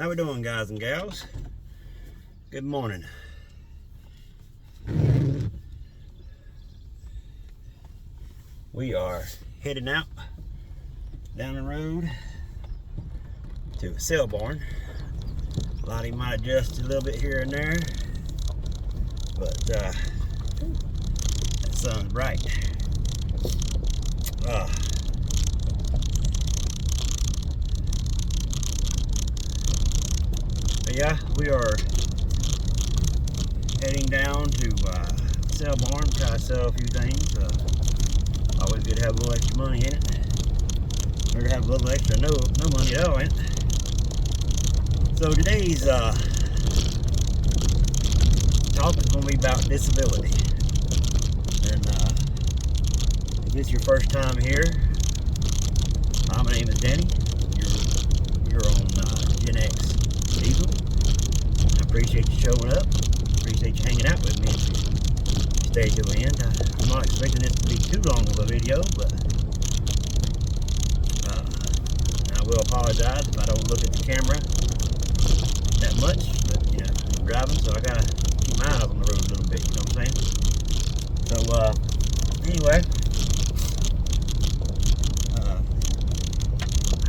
How we doing, guys and gals? Good morning. We are heading out down the road to a sale barn. Lottie might adjust a little bit here and there, but that sun's bright. Yeah, we are heading down to sale barn, try to sell a few things. Always good to have a little extra money in it. Better to have a little extra no money at all in it. So today's talk is going to be about disability. And if it's your first time here, my name is Danny. You're on Gen X Diesel. I appreciate you showing up. Appreciate you hanging out with me if you stay till the end. I'm not expecting this to be too long of a video, but I will apologize if I don't look at the camera that much. But you know, I'm driving, so I gotta keep my eyes on the road a little bit. You know what I'm saying? So anyway,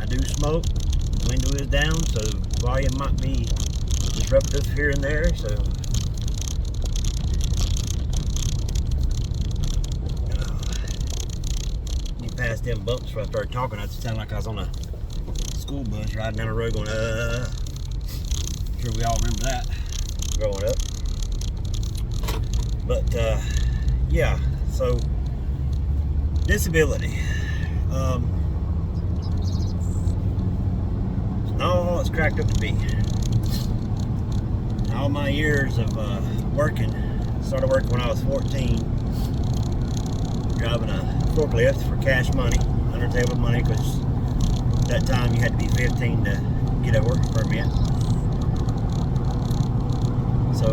I do smoke. The window is down, so volume might be disruptive here and there. So you passed them bumps before I started talking. I just sounded like I was on a school bus riding down the road going, Sure we all remember that growing up. But yeah, so disability. Not all it's cracked up to be. All my years of working, started working when I was 14, driving a forklift for cash money, under table money, because at that time you had to be 15 to get a work permit. So,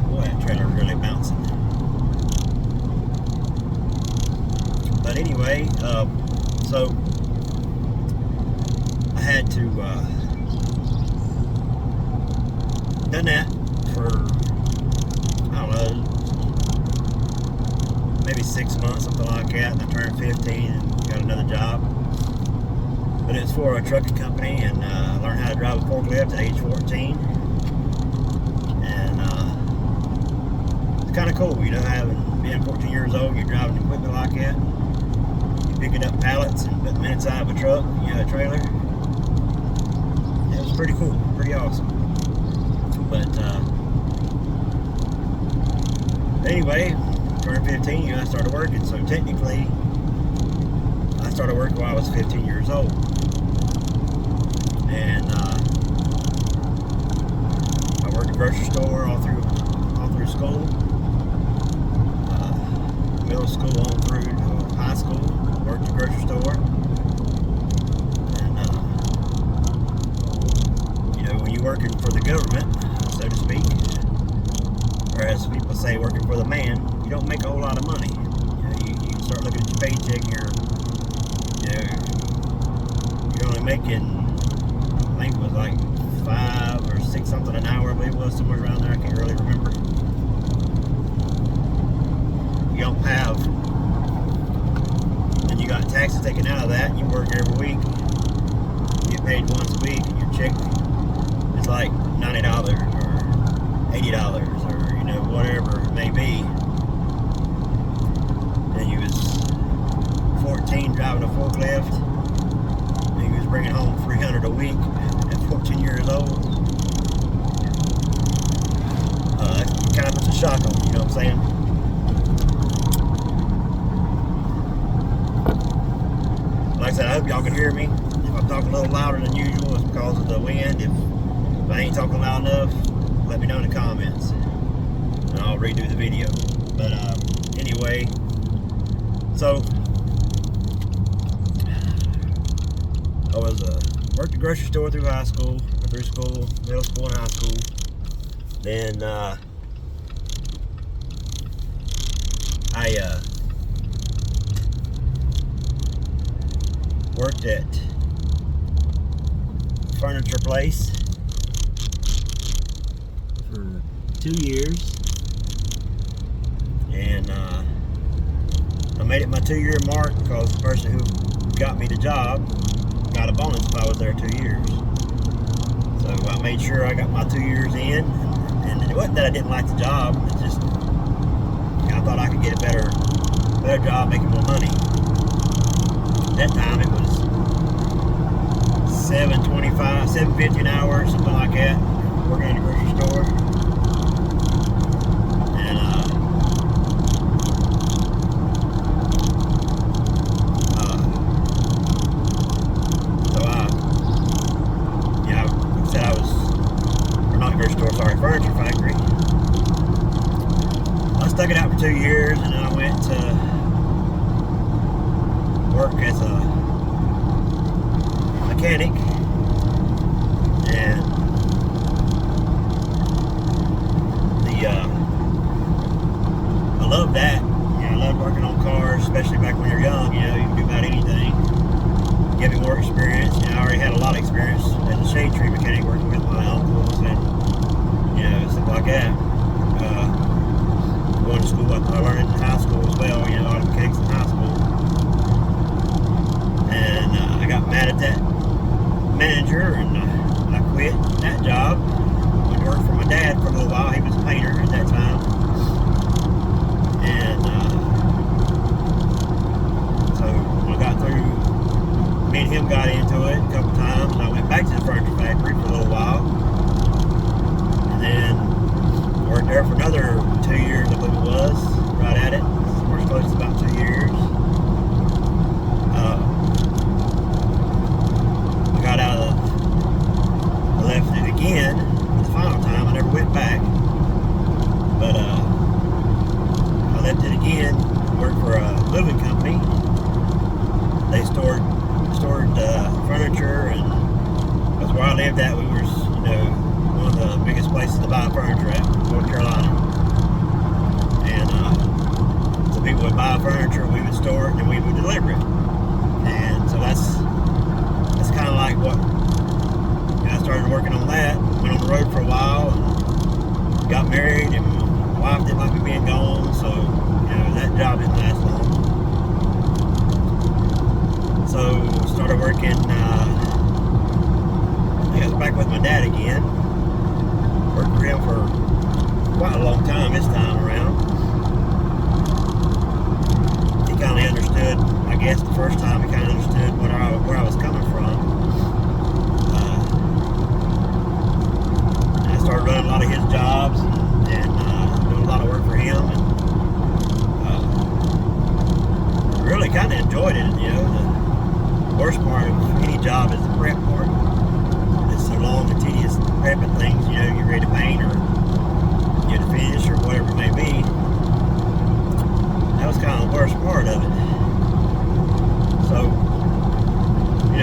boy, that trailer's really bouncing. But anyway, so I had to done that for, I don't know, maybe 6 months, something like that, and I turned 15 and got another job. But it's for a trucking company, and I learned how to drive a forklift at age 14. And it's kind of cool, you know, being 14 years old, you're driving equipment like that. You're picking up pallets and putting them inside of a truck, you know, a trailer. It was pretty cool, pretty awesome. But anyway, turned 15, you know, I started working. So technically, I started working while I was 15 years old. And I worked at the grocery store all through school, middle school on through high school. Worked at the grocery store. And you know, when you're working for the government, so to speak, or as people say, working for the man, you don't make a whole lot of money. You know, you start looking at your paycheck, you're only making, I think it was like 5 or 6 something an hour, I believe it was, somewhere around there. I can't really remember. You don't have, and you got taxes taken out of that, and you work every week. You get paid once a week, and your check is like $90 or $80 or, you know, whatever it may be. And you was 14 driving a forklift, and you was bringing home $300 a week at 14 years old. Kind of puts a shock on you, you know what I'm saying? Like I said, I hope y'all can hear me. If I'm talking a little louder than usual, it's because of the wind. If I ain't talking loud enough, let me know in the comments, and I'll redo the video. But anyway, so I was worked at the grocery store through high school, through school, middle school and high school. Then I worked at furniture place for 2 years, and I made it my 2-year mark because the person who got me the job got a bonus if I was there 2 years. So I made sure I got my 2 years in, and it wasn't that I didn't like the job. It's just I thought I could get a better job making more money. At that time it was $7.50 an hour, something like that, working in a grocery store. And furniture factory. I stuck it out for 2 years, and then I went to work as a mechanic, and I loved that. I loved working on cars, especially back when you're young. You can do about anything. Give me more experience. I already had a lot of experience as a shade tree mechanic, working with my uncles and stuff like that. Going to school, I learned in high school as well, auto mechanics in high school. And I got mad at that manager, and I quit that job. Went to work for my dad for a little while. He was a painter at that time. And so when I got through, me and him got into it a couple times, and I went back to the furniture factory for a little while. And then worked there for another 2 years, I believe it was, right at it. We're close to about 2 years. I left it again for the final time. I never went back. But I left it again, worked for a moving company. They stored furniture, and that's where I lived at. We were, one of the biggest places to buy furniture at, North Carolina. And so people would buy furniture, we would store it, and we would deliver it. And so that's kind of like what I started working on that. Went on the road for a while, and got married, and my wife didn't like me being gone, so that job didn't last long. So started working. I was back with my dad again. Worked for him for quite a long time this time around. He kind of understood, I guess the first time he kind of understood where I was coming from. I started running a lot of his jobs, and doing a lot of work for him, and really kind of enjoyed it. The worst part of any job is the prep part. It's so long and tedious prepping things, get ready to paint or to finish or whatever it may be. That was kind of the worst part of it. So,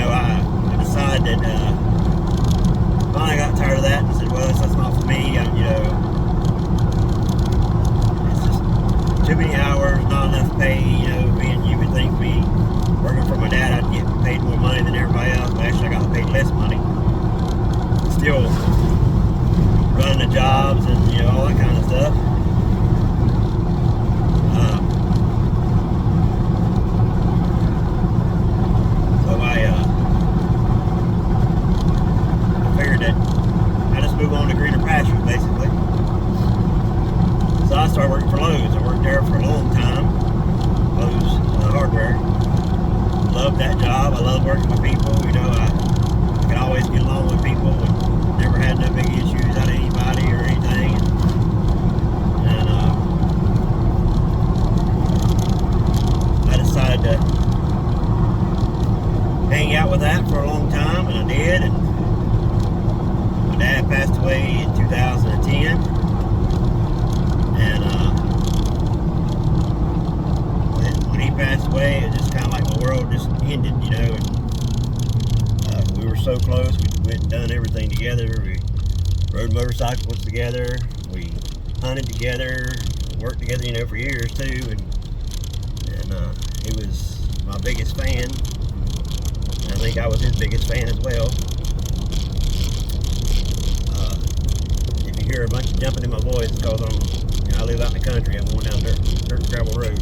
I decided that finally got tired of that and said, well, that's not for me. It's just too many hours, not enough pay. You would think me working for my dad, I'd get paid more money than everybody else, but actually I got paid less money. Still running the jobs and all that kind of stuff. So I figured that I just move on to greener pastures, basically. So I started working for Lowe's. I worked there for a long time. Lowe's Hardware. Loved that job. I love working with people. I could always get along with people, and never had no big issues out of anybody or anything. And I decided to hang out with that for a long time, and I did. And my dad passed away in 2010, and when he passed away, it just kind of like my world just ended, and we were so close. We went and done everything together. We rode motorcycles together. We hunted together. Worked together, for years too. And he was my biggest fan. And I think I was his biggest fan as well. you hear a bunch of jumping in my voice because I live out in the country. I'm going down dirt and gravel road.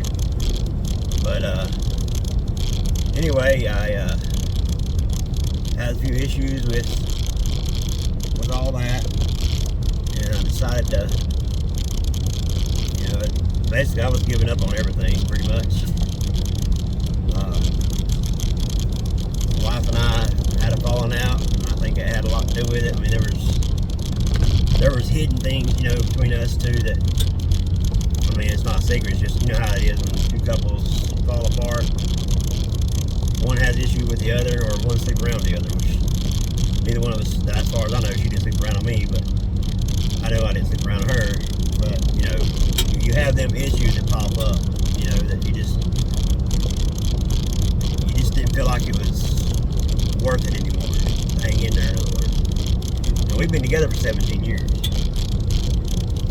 But anyway, I had a few issues with all that, and I decided to, basically I was giving up on everything pretty much. My wife and I had a falling out, and I think it had a lot to do with it. I mean, there was hidden things, between us two that, I mean, it's not a secret. It's just, how it is when two couples fall apart. One has issue with the other, or one sleep around the other, which neither one of us, as far as I know, she didn't sleep around on me, but I know I didn't sleep around her. But, you have them issues that pop up, that you just didn't feel like it was worth it anymore to hang in there, in other words. And we've been together for 17 years.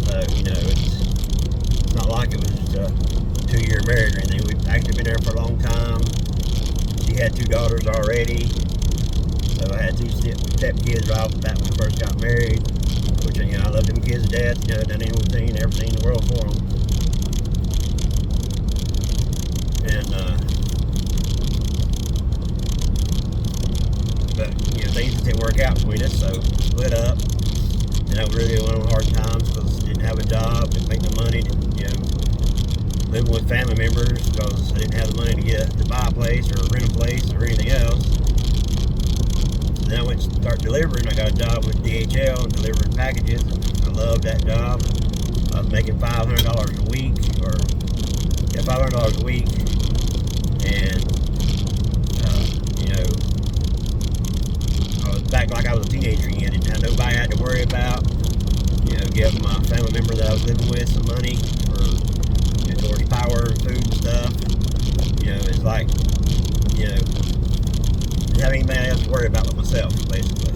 So, it's not like it was just a 2-year marriage or anything. We've actually been there for a long time. She had 2 daughters already. So I had 2 step kids right off the bat when we first got married. Which, I love them kids to death. Done everything in the world for them. And, but, things just didn't work out between us, so split up. And that was really one of the hard times because I didn't have a job, didn't make no money, living with family members because I didn't have the money to buy a place or rent a place or anything else. So then I went to start delivering. I got a job with DHL and delivering packages, and I loved that job. I was making $500 a week, $500 a week, and I was back like I was a teenager again. Didn't have nobody I had to worry about. Give my family member that I was living with some money for towards power and food and stuff. It's like didn't have anybody else to worry about but myself, basically.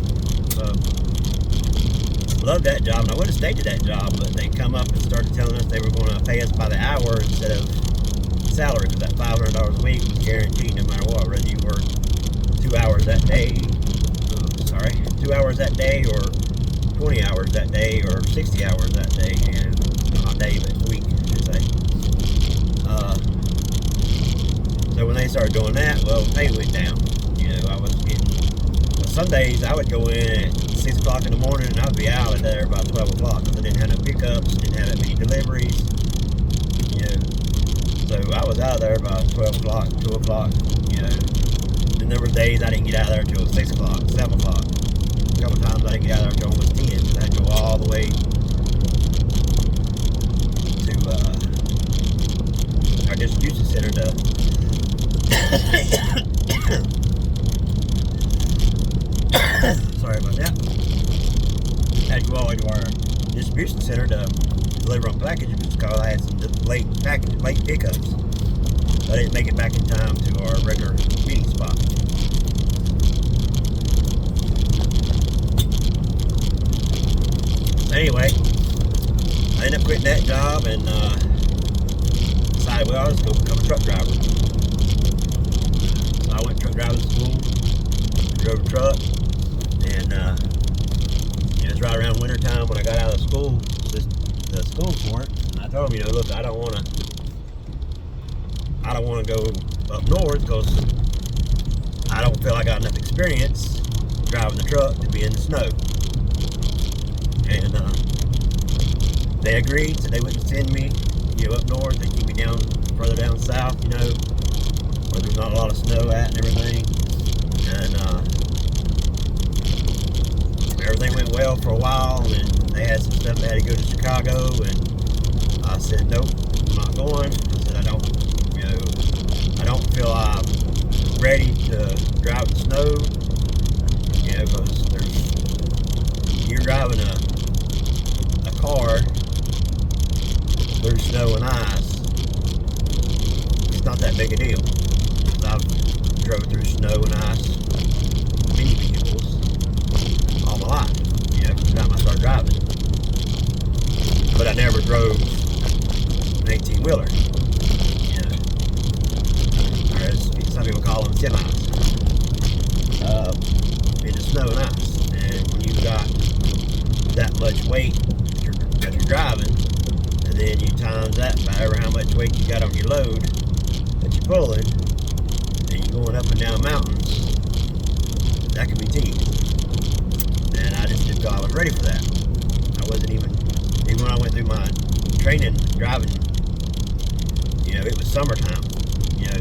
Loved that job, and I would have stayed at that job, but they come up and started telling us they were going to pay us by the hour instead of salary, because that $500 a week was guaranteed no matter what, whether you work 2 hours that day, 2 hours that day, or 20 hours that day, or 60 hours that day, and not day, but week, I should say. So when they started doing that, well, pay went down. I was getting, some days I would go in at 6 o'clock in the morning, and I'd be out of there about 12 o'clock, because I didn't have no pickups, didn't have that many deliveries, so I was out of there about 12 o'clock, 2 o'clock, and there were days I didn't get out of there until 6 o'clock, 7 o'clock. A couple times I didn't get out of there until almost 10, because I had to go all the way to our distribution center to sorry about that. I had to go all the way to our distribution center to deliver on packages because I had some late pickups. I didn't make it back in time to our regular meeting spot. Anyway, I ended up quitting that job and decided, well, I was going to become a truck driver. So I went truck driving school, drove a truck, and it was right around winter time when I got out of school, the school for it. And I told him, look, I don't want to go up north because I don't feel like I got enough experience driving the truck to be in the snow. And they agreed, so they wouldn't send me, up north. They keep me further down south, where there's not a lot of snow at and everything. And everything went well for a while, and they had some stuff they had to go to Chicago, and I said, nope, I'm not going. I said, I don't feel I'm ready to drive the snow, because you're driving a car through snow and ice. It's not that big a deal. I've drove through snow and ice, many vehicles, all my life, from the time I started driving. But I never drove an 18-wheeler, or as some people call them, semis, in the snow and ice. And when you've got that much weight driving, and then you times that by how much weight you got on your load that you're pulling, and you're going up and down mountains, that can be tedious. And I just didn't feel I was ready for that. I wasn't even when I went through my training driving, it was summertime,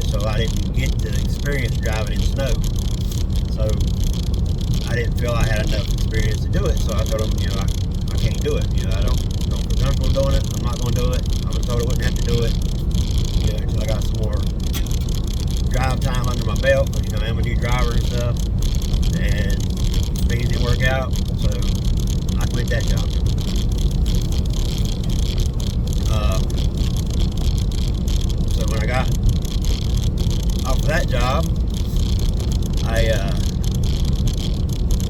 so I didn't get to experience driving in snow. So I didn't feel I had enough experience to do it. So I told them, I can't do it. I don't feel comfortable doing it. I'm not going to do it. I was told I wouldn't have to do it, until I got some more drive time under my belt. I'm a new driver and stuff, and things didn't work out. So I quit that job. So when I got off of that job, I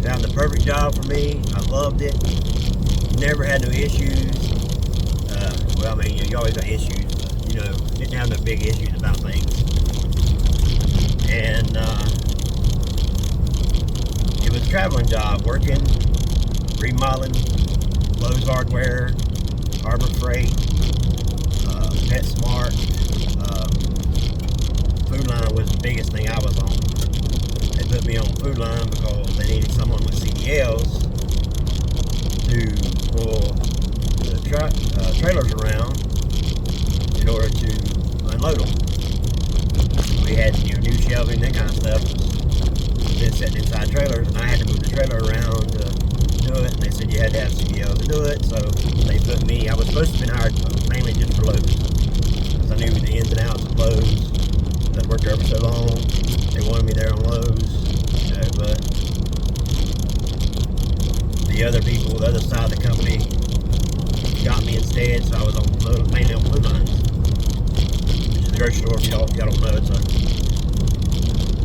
found the perfect job for me. I loved it. Never had no issues. You always got issues, but didn't have no big issues about things. And it was a traveling job, working, remodeling, Lowe's Hardware, Harbor Freight, PetSmart. Food Line was the biggest thing I was on. They put me on Food Line because they needed someone with CDLs to pull the trailers around in order to unload them. We had new shelving, that kind of stuff. Then sitting inside trailers, and I had to move the trailer around to do it. And they said you had to have CDLs to do it, so they put me. I was supposed to have been hired mainly just for Lowe's, because I knew the ins and outs of Lowe's. I'd worked there for so long. They wanted me there on Lowe's, but the other people, the other side of the company, got me instead. So I was mainly on Food Line, which is a grocery store. If y'all don't know, it's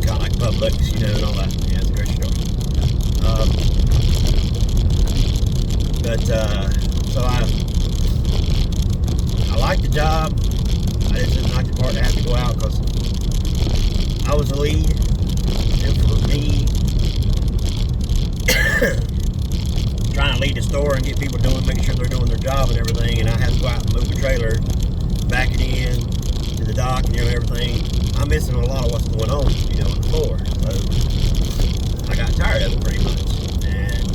kind of like Publix, and all that. Yeah, it's a grocery store. So I liked the job. I just didn't like the part to have to go out because I was the lead, and for me, trying to lead the store and get people making sure they're doing their job and everything, and I had to go out and move the trailer, back it in to the dock and everything. I'm missing a lot of what's going on, on the floor. So I got tired of it pretty much, and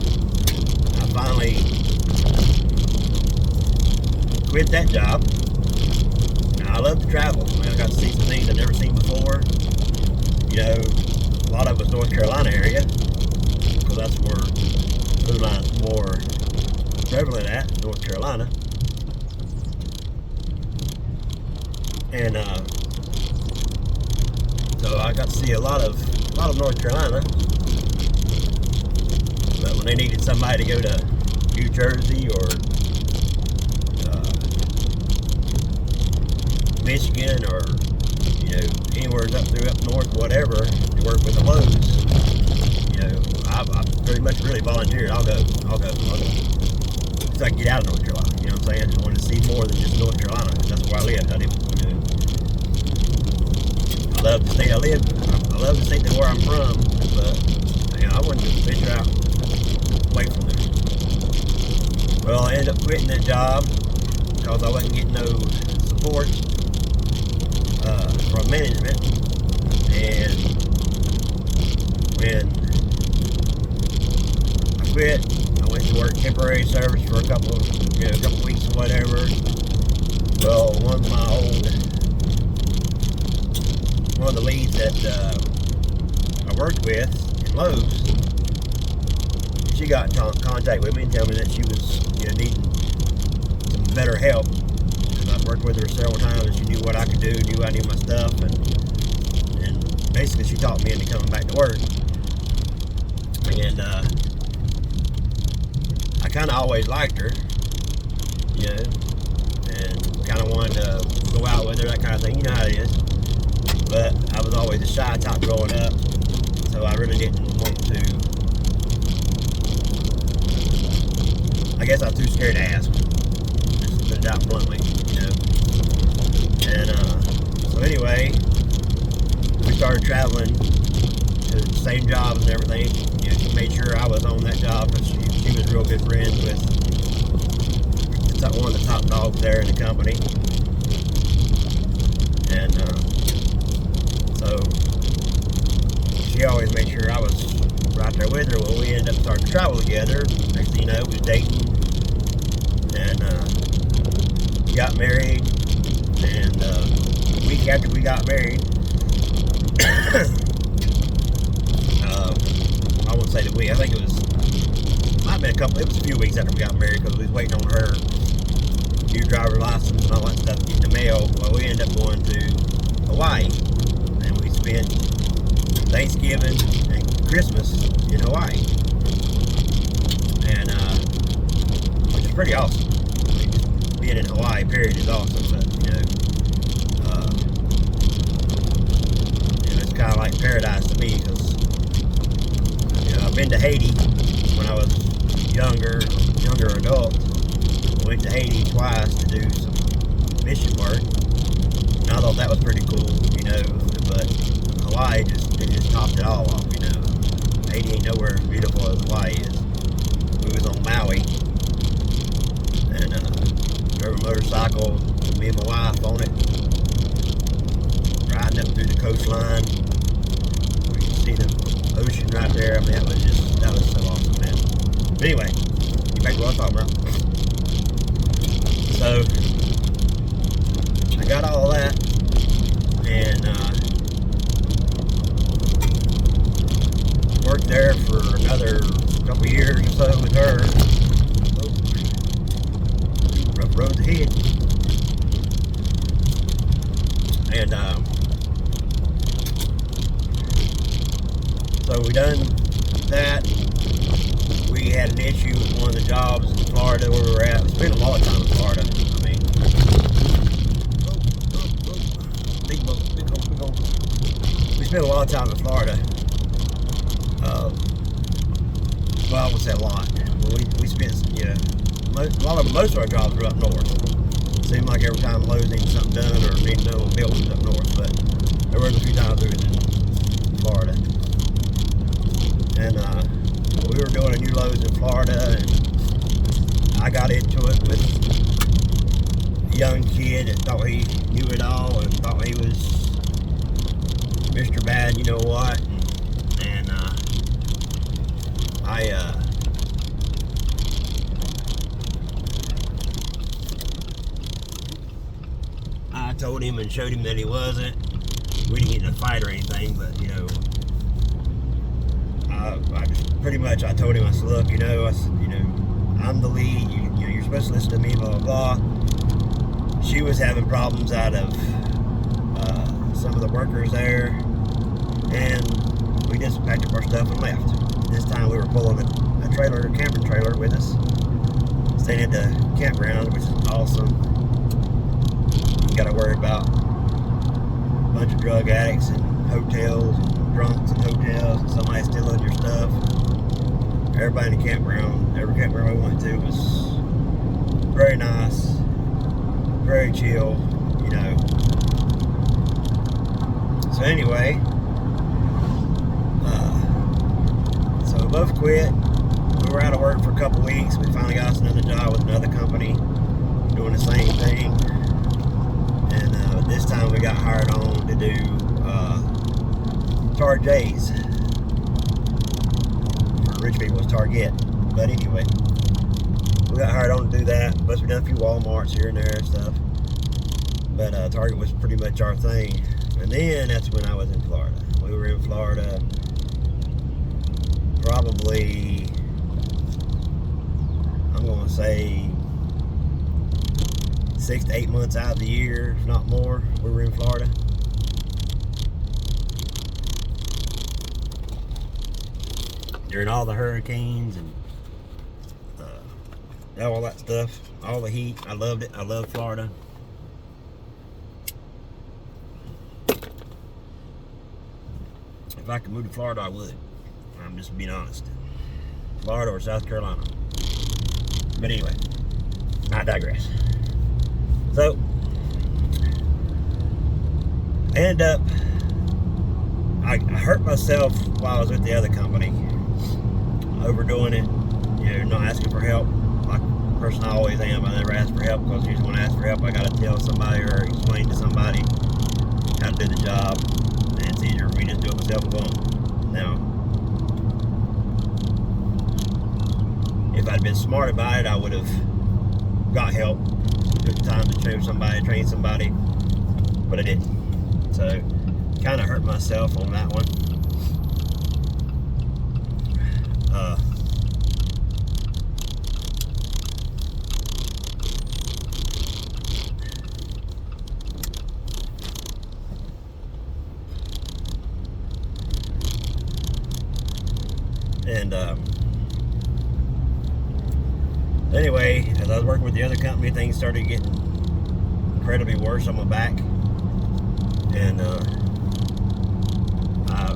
I finally quit that job. Now, I love to travel. I got to see some things I've never seen before. A lot of it's North Carolina area, because that's where Food Line's more prevalent at, North Carolina. And so I got to see a lot of North Carolina. But when they needed somebody to go to New Jersey or Michigan or anywhere up north, whatever, to work with the Lowe's, I pretty much really volunteered. I'll go. Because I can get out of North Carolina. You know what I'm saying? I wanted to see more than just North Carolina. That's where I lived. I love the state I live. I love the state that where I'm from, but I wanted to venture out away from there. Well, I ended up quitting that job because I wasn't getting no support from management, and when I quit, I went to work temporary service for a couple weeks or whatever. Well, one of the leads that I worked with in Lowe's, she got in contact with me and told me that she was needing some better help. I've worked with her several times, and she knew what I could do, knew I knew my stuff, and basically she talked me into coming back to work. And I kind of always liked her, and kind of wanted to go out with her, that kind of thing. You know how it is. But I was always a shy type growing up, so I really didn't want to. I guess I was too scared to ask. Just put it out bluntly. And so anyway, we started traveling to the same jobs and everything. She made sure I was on that job because she was real good friends with the one of the top dogs there in the company. And so she always made sure I was right there with her. Well, we ended up starting to travel together. Next thing you know, we was dating, and got married. And a week after we got married, I won't say the week. I think it was, might have been it was a few weeks after we got married, because we was waiting on her new driver license and all that stuff in the mail. Well, we ended up going to Hawaii, and we spent Thanksgiving and Christmas in Hawaii, and which is pretty awesome. I mean, just being in Hawaii, period, is awesome. But it's kind of like paradise to me, because I've been to Haiti when I was younger adult. Went to Haiti twice to do some mission work, and I thought that was pretty cool, but Hawaii just topped it all off, Haiti ain't nowhere as beautiful as Hawaii is. We was on Maui, and drove a motorcycle, me and my wife on it, riding up through the coastline. We could see the ocean right there. I mean, that was so awesome, man. But anyway, get back to what I was talking about. So I got all that, and worked there for another couple years or so with her. Rough roads ahead. And so we done that. We had an issue with one of the jobs in Florida where we were at. We spent a lot of time in Florida. I mean, big boat. We spent a lot of time in Florida. Well, I would say a lot. We spent, most of our jobs were up north. Seemed like every time Lowe's needed something done or needed to build buildings up north, but there were a few times we were in Florida. And we were doing a new Lowe's in Florida, and I got into it with a young kid that thought he knew it all and thought he was Mr. Bad, you know what? And I told him and showed him that he wasn't. We didn't get in a fight or anything, but I just pretty much I told him, I said, look, I said, I'm the lead. You're supposed to listen to me, blah blah blah. She was having problems out of some of the workers there, and we just packed up our stuff and left. This time we were pulling a camping trailer with us, staying at the campground, which is awesome. You got to worry about a bunch of drug addicts and hotels and drunks and hotels and somebody stealing your stuff. Everybody in the campground, every campground we went to was very nice, very chill, So anyway, so we both quit. We were out of work for a couple weeks. We finally got us another job with another company doing the same thing. And this time we got hired on to do Targets. For rich people, it's Target. But anyway, we got hired on to do that. Plus we done a few Walmarts here and there and stuff. But Target was pretty much our thing. And then that's when I was in Florida. We were in Florida probably, I'm going to say 6 to 8 months out of the year, if not more, we were in Florida. During all the hurricanes and all that stuff, all the heat. I loved it. I loved Florida. If I could move to Florida, I would. I'm just being honest. Florida or South Carolina. But anyway, I digress. So, I ended up, I hurt myself while I was with the other company, overdoing it, not asking for help like person I always am. I never ask for help, because usually when I ask for help, I gotta tell somebody or explain to somebody how to do the job, and it's easier for me to just do it myself and go on. Now, if I'd been smart about it, I would have got help, took the time to train somebody, but I didn't. So, kind of hurt myself on that one. And anyway, as I was working with the other company, things started getting incredibly worse on my back, and I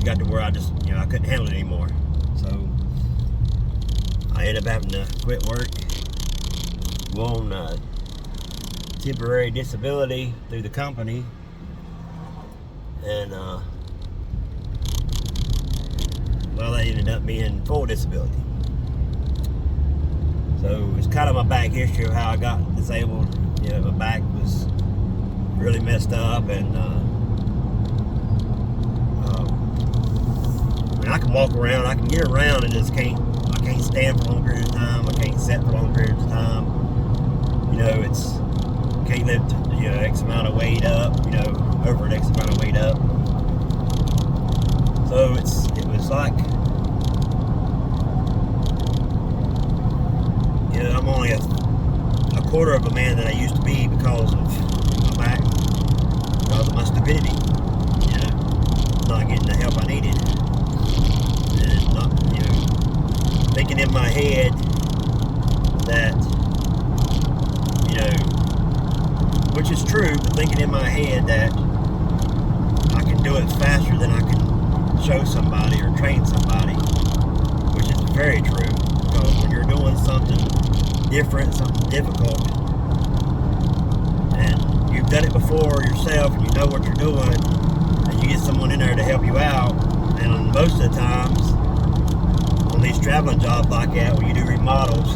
got to where I just, I couldn't handle it anymore. So I ended up having to quit work, go on temporary disability through the company, and well, that ended up being full disability. So it's kind of my back history of how I got disabled. My back was really messed up, and I can walk around, I can get around, and just I can't stand for long periods of time. I can't sit for long periods of time. Can't lift X amount of weight up, over an X amount of weight up. So it was like, I'm only a quarter of a man that I used to be because of my back, because of my stupidity, not getting the help I needed, and not, thinking in my head that, which is true, but thinking in my head that I can do it faster than I can show somebody or train somebody, which is very true, because when you're doing something different, something difficult, and you've done it before yourself, and you know what you're doing, and you get someone in there to help you out, and most of the times on these traveling jobs like that, where you do remodels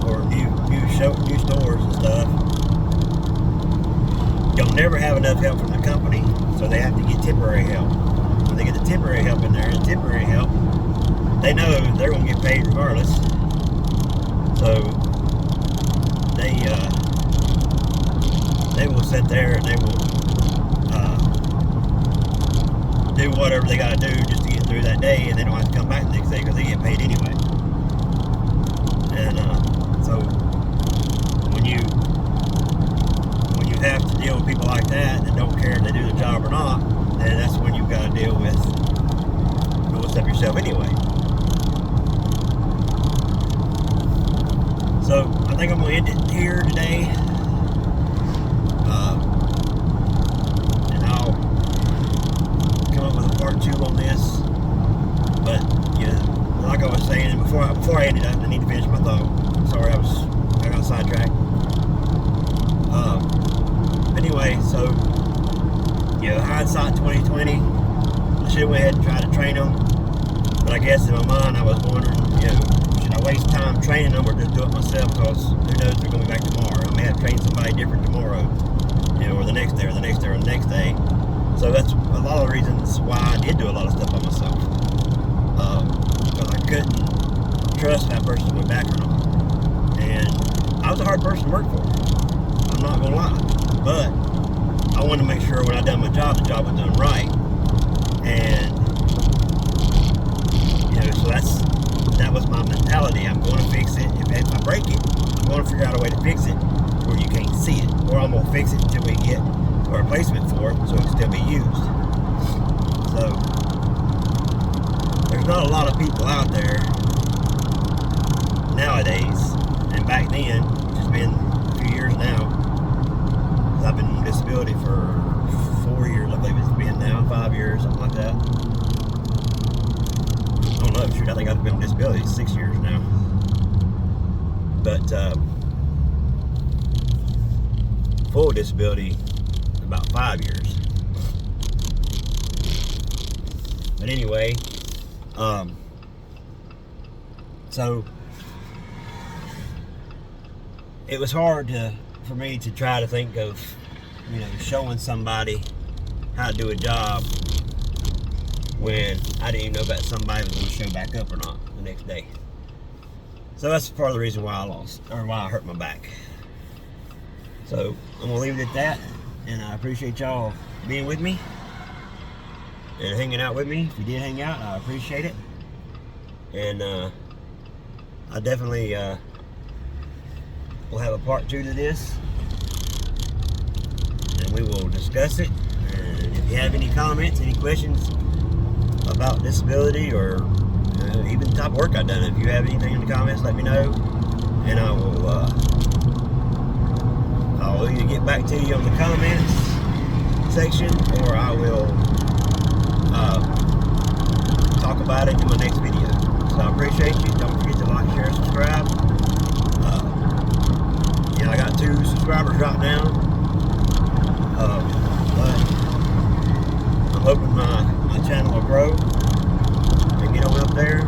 or new stores and stuff, you'll never have enough help from the company, so they have to get temporary help. When they get the temporary help in there, and temporary help, they know they're going to get paid regardless. So they will sit there and they will do whatever they got to do just to get through that day, and they don't have to come back the next day because they get paid anyway. And so when you have to deal with people like that don't care if they do the job or not, then that's when you've got to deal with doing stuff yourself anyway. So I think I'm going to end it here today, and I'll come up with a part 2 on this. But like I was saying, before I ended up, I need to finish my thought. Sorry, I got sidetracked. Anyway, so hindsight 2020, I should have went ahead and tried to train them, but I guess in my mind I was wondering, should I waste time training them or just do it myself, because who knows, they're going to be back tomorrow. I may have to train somebody different tomorrow, or the next day, or the next day, or the next day. So that's a lot of the reasons why I did do a lot of stuff by myself, because I couldn't trust that person went back or not. And I was a hard person to work for, I'm not going to lie, but I wanted to make sure when I done my job, the job was done right. And so that was my mentality. I'm going to fix it. If I break it, I'm going to figure out a way to fix it where you can't see it, or I'm going to fix it until we get a replacement for it so it can still be used. So there's not a lot of people out there nowadays, and back then, which has been a few years now, because I've been on disability for 4 years, I believe it's been now, 5 years, something like that. I don't know, shoot, I think I've been on disability 6 years now. But full disability, about 5 years. But anyway, so it was hard for me to try to think of, showing somebody how to do a job when I didn't even know that somebody was going to show back up or not the next day. So that's part of the reason why I hurt my back. So I'm gonna leave it at that, and I appreciate y'all being with me and hanging out with me. If you did hang out, I appreciate it. And I definitely will have a part 2 to this, and we will discuss it. And if you have any comments, any questions about disability, or even the type of work I've done, if you have anything in the comments, let me know, and I will I'll either get back to you on the comments section, or I will talk about it in my next video. So I appreciate you. Don't forget to like, share, and subscribe. I got 2 subscribers right now, but I'm hoping my channel will grow and get on up there.